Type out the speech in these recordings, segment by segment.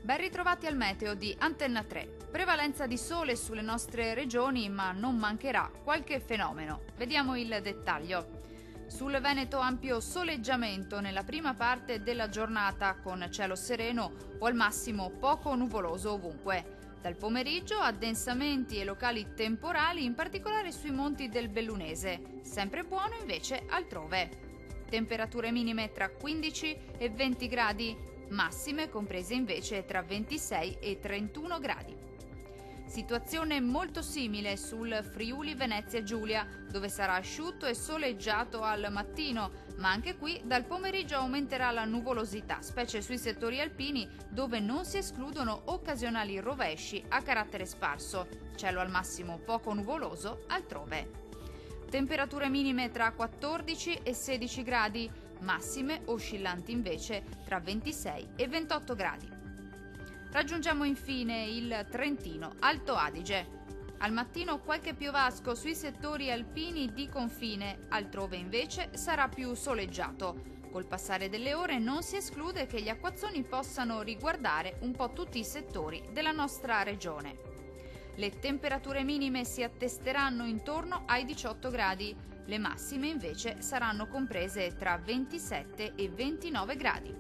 Ben ritrovati al meteo di Antenna 3. Prevalenza di sole sulle nostre regioni, ma non mancherà qualche fenomeno. Vediamo il dettaglio. Sul Veneto ampio soleggiamento nella prima parte della giornata con cielo sereno o al massimo poco nuvoloso ovunque. Dal pomeriggio addensamenti e locali temporali, in particolare sui monti del Bellunese. Sempre buono invece altrove. Temperature minime tra 15 e 20 gradi. Massime comprese invece tra 26 e 31 gradi. Situazione molto simile sul Friuli Venezia Giulia, dove sarà asciutto e soleggiato al mattino, ma anche qui dal pomeriggio aumenterà la nuvolosità, specie sui settori alpini, dove non si escludono occasionali rovesci a carattere sparso. Cielo al massimo poco nuvoloso altrove. Temperature minime tra 14 e 16 gradi, massime oscillanti invece tra 26 e 28 gradi. Raggiungiamo infine il Trentino Alto Adige. Al mattino qualche piovasco sui settori alpini di confine, altrove invece sarà più soleggiato. Col passare delle ore non si esclude che gli acquazzoni possano riguardare un po' tutti i settori della nostra regione. Le temperature minime si attesteranno intorno ai 18 gradi, le massime invece saranno comprese tra 27 e 29 gradi.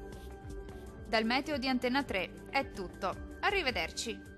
Dal meteo di Antenna 3 è tutto, arrivederci!